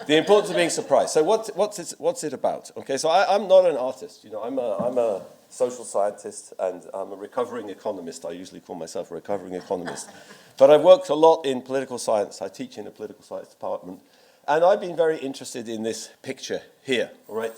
The importance of being surprised. So what's it about? Okay, so I'm not an artist. You know, I'm a social scientist and I'm a recovering economist. I usually call myself a recovering economist. But I've worked a lot in political science. I teach in a political science department. And I've been very interested in this picture here. All right,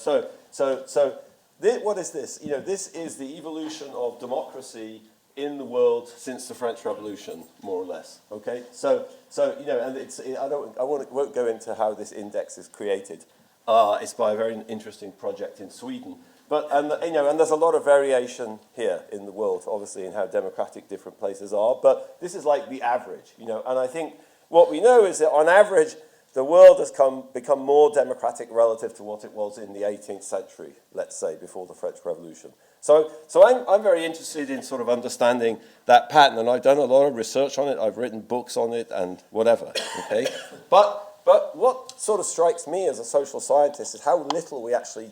what is this? You know, this is the evolution of democracy in the world since the French Revolution, more or less. Okay, so you know, and I won't go into how this index is created. It's by a very interesting project in Sweden. But you know, and there's a lot of variation here in the world, obviously, in how democratic different places are. But this is like the average, you know. And I think what we know is that on average, the world has become more democratic relative to what it was in the 18th century, let's say, before the French Revolution. So I'm very interested in sort of understanding that pattern, and I've done a lot of research on it. I've written books on it and whatever, okay? But what sort of strikes me as a social scientist is how little we actually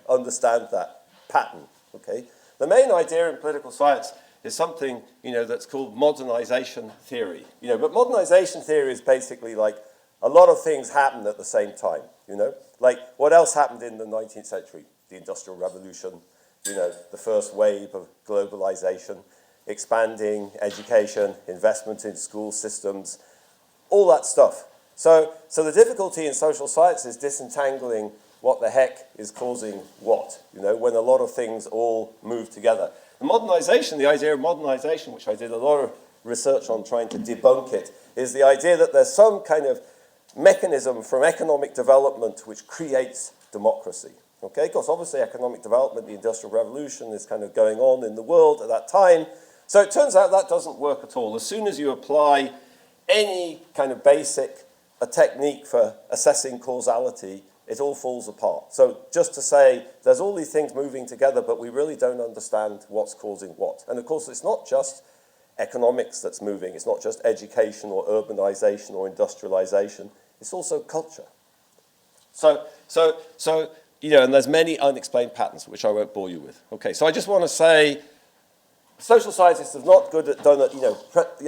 understand that pattern, okay? The main idea in political science is something, you know, that's called modernization theory. You know, but modernization theory is basically like a lot of things happen at the same time, you know? Like, what else happened in the 19th century? The Industrial Revolution, you know, the first wave of globalization, expanding education, investment in school systems, all that stuff. So the difficulty in social science is disentangling what the heck is causing what, you know, when a lot of things all move together. The modernization, the idea of modernization, which I did a lot of research on trying to debunk it, is the idea that there's some kind of mechanism from economic development which creates democracy. Okay, because obviously economic development, the Industrial Revolution is kind of going on in the world at that time. So it turns out that doesn't work at all. As soon as you apply any kind of a technique for assessing causality, it all falls apart. So just to say, there's all these things moving together, but we really don't understand what's causing what. And of course, it's not just economics that's moving. It's not just education or urbanization or industrialization. It's also culture. So you know, and there's many unexplained patterns, which I won't bore you with. Okay, so I just want to say, social scientists have not done it, you know,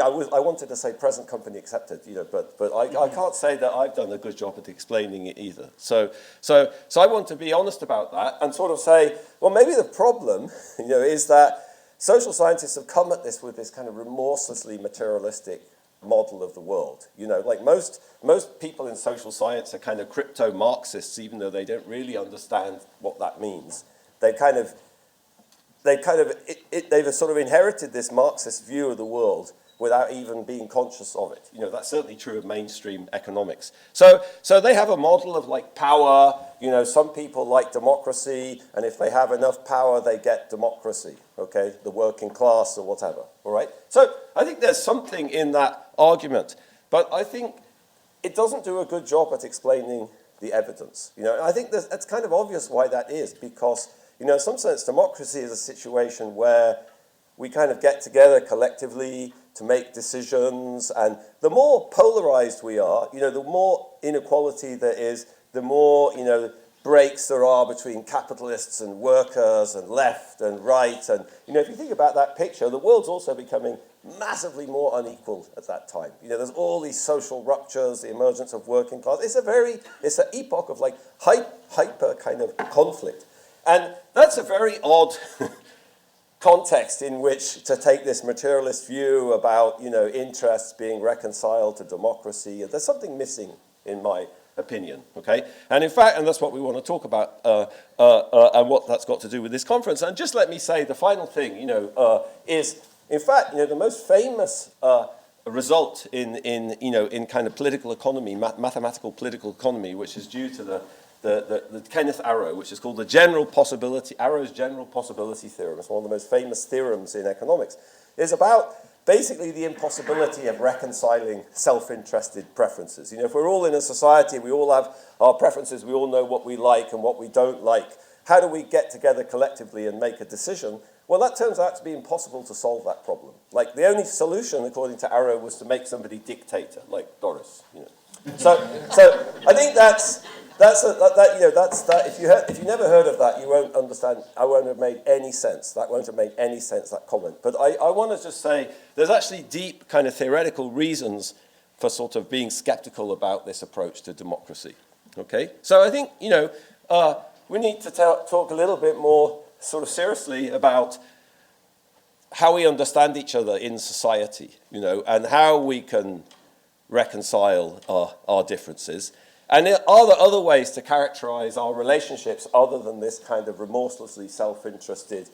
I wanted to say present company accepted, you know, but I can't say that I've done a good job at explaining it either. So I want to be honest about that and sort of say, well, maybe the problem, you know, is that social scientists have come at this with this kind of remorselessly materialistic model of the world. You know, like most people in social science are kind of crypto-Marxists, even though they don't really understand what that means. They've sort of inherited this Marxist view of the world without even being conscious of it. You know, that's certainly true of mainstream economics. So they have a model of like power. You know, some people like democracy, and if they have enough power, they get democracy, okay? The working class or whatever, all right? So I think there's something in that argument, but I think it doesn't do a good job at explaining the evidence. You know, and I think it's kind of obvious why that is, because, you know, in some sense, democracy is a situation where we kind of get together collectively to make decisions, and the more polarized we are, you know, the more inequality there is, the more, you know, breaks there are between capitalists and workers and left and right. And, you know, if you think about that picture, the world's also becoming massively more unequal at that time. You know, there's all these social ruptures, the emergence of working class. It's an epoch of like hyper kind of conflict. And that's a very odd context in which to take this materialist view about, you know, interests being reconciled to democracy. There's something missing, in my opinion, okay? And in fact, and that's what we want to talk about, and what that's got to do with this conference. And just let me say, the final thing, you know, is, in fact, you know, the most famous result in kind of political economy, mathematical political economy, which is due to the Kenneth Arrow, which is called Arrow's general possibility theorem. It's one of the most famous theorems in economics. Is about basically the impossibility of reconciling self-interested preferences. You know, if we're all in a society, we all have our preferences, we all know what we like and what we don't like. How do we get together collectively and make a decision? Well, that turns out to be impossible to solve that problem. Like, the only solution, according to Arrow, was to make somebody dictator, like Doris. You know. So I think that's if you never heard of that, you won't understand. I won't have made any sense. That won't have made any sense, that comment. But I want to just say there's actually deep kind of theoretical reasons for sort of being skeptical about this approach to democracy. Okay, so I think, we need to talk a little bit more sort of seriously about how we understand each other in society, and how we can reconcile our differences. And are there other ways to characterize our relationships other than this kind of remorselessly self-interested,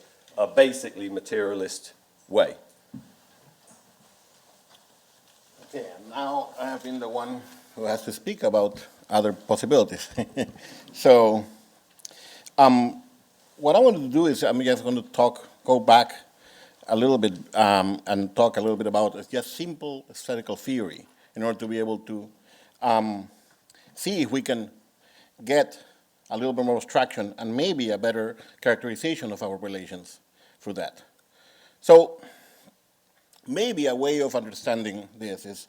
basically materialist way? Okay, now I have been the one who has to speak about other possibilities. So, what I want to do is I'm just going to go back a little bit and talk a little bit about just simple aesthetical theory in order to be able to see if we can get a little bit more abstraction and maybe a better characterization of our relations through that. So maybe a way of understanding this is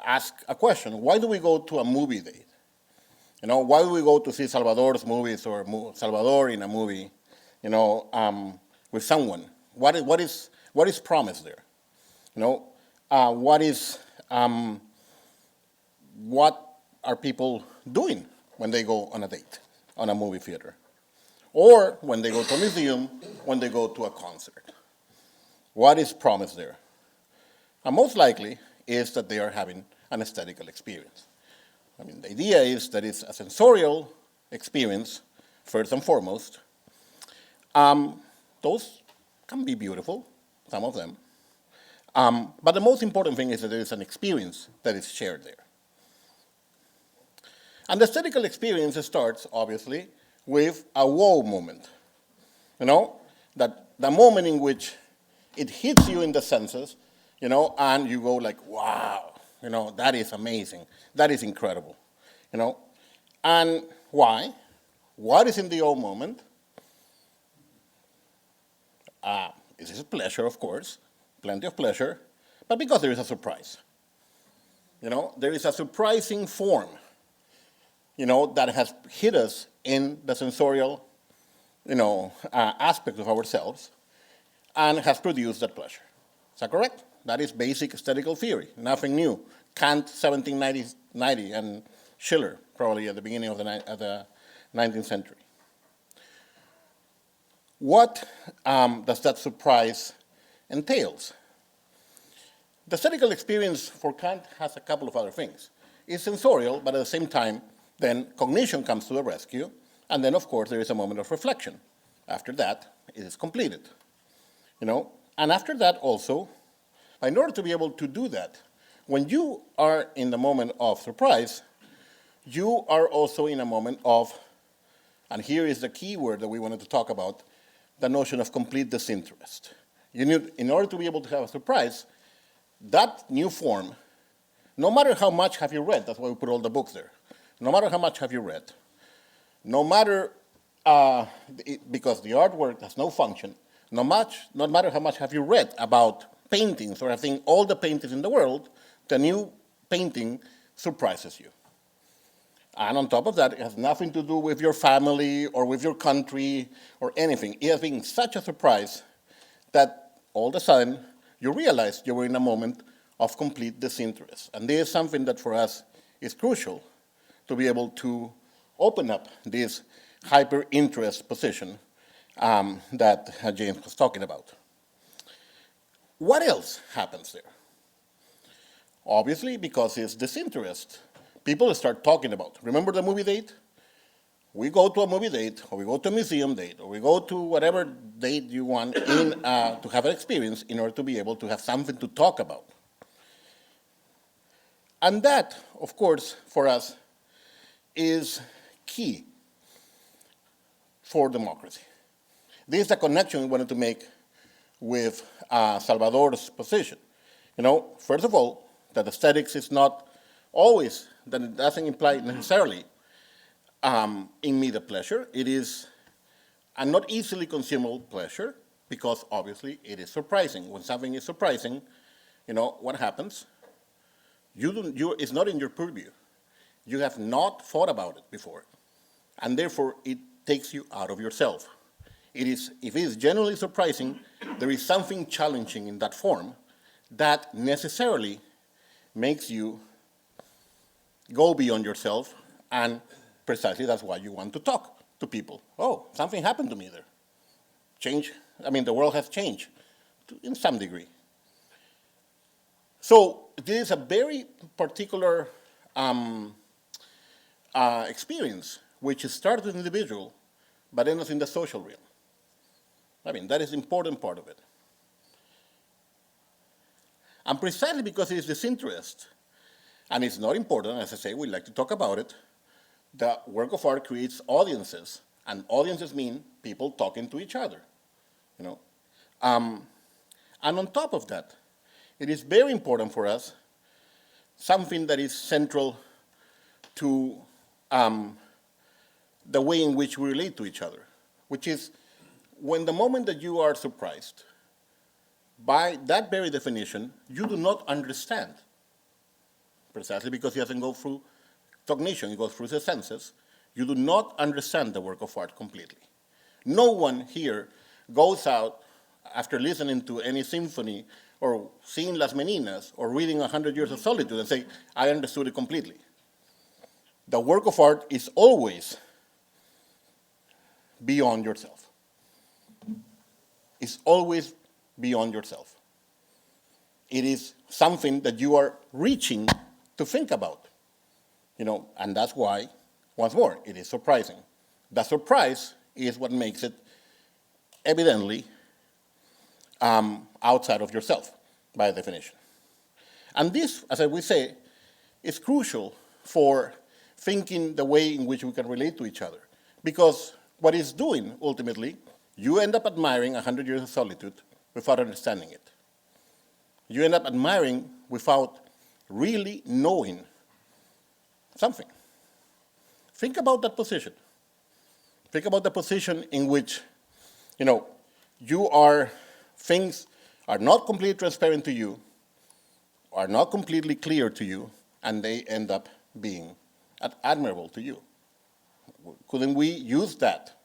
ask a question. Why do we go to a movie date? Why do we go to see Salvador's movies or Salvador in a movie, with someone? What is promised there? What are people doing when they go on a date, on a movie theater? Or when they go to a museum, when they go to a concert? What is promised there? And most likely is that they are having an aesthetical experience. The idea is that it's a sensorial experience, first and foremost. Those can be beautiful, some of them. But the most important thing is that there is an experience that is shared there. And the aesthetical experience starts, obviously, with a wow moment. That the moment in which it hits you in the senses, and you go like, wow, that is amazing. That is incredible, And why? What is in the wow moment? This is pleasure, of course, plenty of pleasure, but because there is a surprise. There is a surprising form that has hit us in the sensorial, aspect of ourselves and has produced that pleasure. Is that correct? That is basic aesthetical theory, nothing new. Kant, 1790, and Schiller, probably at the beginning of the 19th century. What does that surprise entails? The aesthetical experience for Kant has a couple of other things. It's sensorial, but at the same time, then cognition comes to the rescue, and then, of course, there is a moment of reflection. After that, it is completed. And after that also, in order to be able to do that, when you are in the moment of surprise, you are also in a moment of, and here is the key word that we wanted to talk about, the notion of complete disinterest. You need, in order to be able to have a surprise, that new form, no matter how much have you read, that's why we put all the books there, no matter how much have you read, no matter, because the artwork has no function, no matter how much have you read about paintings or have seen all the paintings in the world, the new painting surprises you. And on top of that, it has nothing to do with your family or with your country or anything. It has been such a surprise that all of a sudden you realize you were in a moment of complete disinterest. And this is something that for us is crucial to be able to open up this hyper-interest position that James was talking about. What else happens there? Obviously, because it's disinterest, people start talking about. Remember the movie date? We go to a movie date, or we go to a museum date, or we go to whatever date you want to have an experience in order to be able to have something to talk about. And that, of course, for us, is key for democracy. This is the connection we wanted to make with Salvador's position. First of all, that aesthetics is not always, that it doesn't imply necessarily immediate pleasure. It is a not easily consumable pleasure because obviously it is surprising. When something is surprising, what happens? It's not in your purview. You have not thought about it before. And therefore, it takes you out of yourself. If it is genuinely surprising, there is something challenging in that form that necessarily makes you go beyond yourself and precisely that's why you want to talk to people. Oh, something happened to me there. The world has changed in some degree. So this is a very particular experience, which starts with the individual, but ends in the social realm. That is the important part of it. And precisely because it is disinterest, and it's not important, as I say, we like to talk about it, the work of art creates audiences, and audiences mean people talking to each other. And on top of that, it is very important for us, something that is central to the way in which we relate to each other, which is when the moment that you are surprised, by that very definition, you do not understand, precisely because it doesn't go through cognition, it goes through the senses, you do not understand the work of art completely. No one here goes out after listening to any symphony or seeing Las Meninas or reading 100 Years of Solitude and say, I understood it completely. The work of art is always beyond yourself. It's always beyond yourself. It is something that you are reaching to think about. And that's why, once more, it is surprising. The surprise is what makes it evidently outside of yourself, by definition. And this, as I will say, is crucial for thinking the way in which we can relate to each other. Because what it's doing, ultimately, you end up admiring 100 Years of Solitude without understanding it. You end up admiring without really knowing something. Think about that position. Think about the position in which, things are not completely transparent to you, are not completely clear to you, and they end up being admirable to you. Couldn't we use that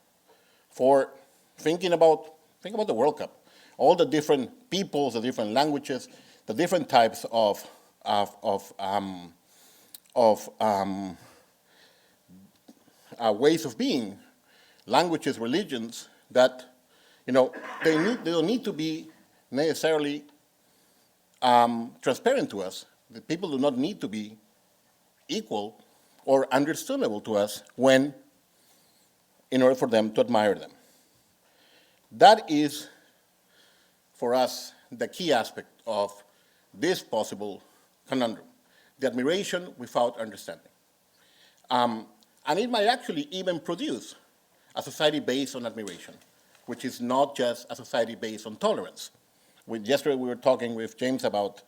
for thinking about the World Cup? All the different peoples, the different languages, the different types of ways of being, languages, religions, that they don't need to be necessarily transparent to us. The people do not need to be equal or understandable to us in order for them to admire them. That is, for us, the key aspect of this possible conundrum, the admiration without understanding. And it might actually even produce a society based on admiration, which is not just a society based on tolerance. Yesterday we were talking with James about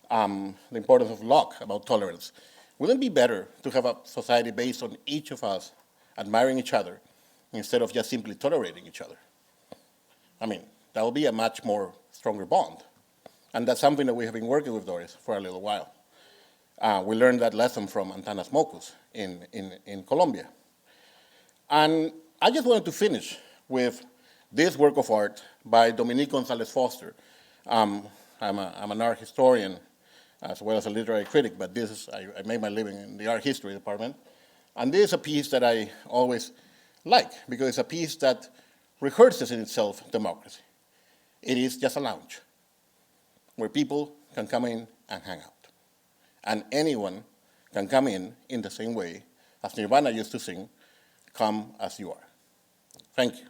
the importance of Locke, about tolerance. Wouldn't it be better to have a society based on each of us admiring each other instead of just simply tolerating each other? That will be a much more stronger bond. And that's something that we have been working with Doris for a little while. We learned that lesson from Antanas Mockus in Colombia. And I just wanted to finish with this work of art by Dominique Gonzalez Foster. I'm an art historian as well as a literary critic, but I made my living in the art history department. And this is a piece that I always like, because it's a piece that rehearses in itself democracy. It is just a lounge where people can come in and hang out. And anyone can come in the same way as Nirvana used to sing, "Come as you are." Thank you.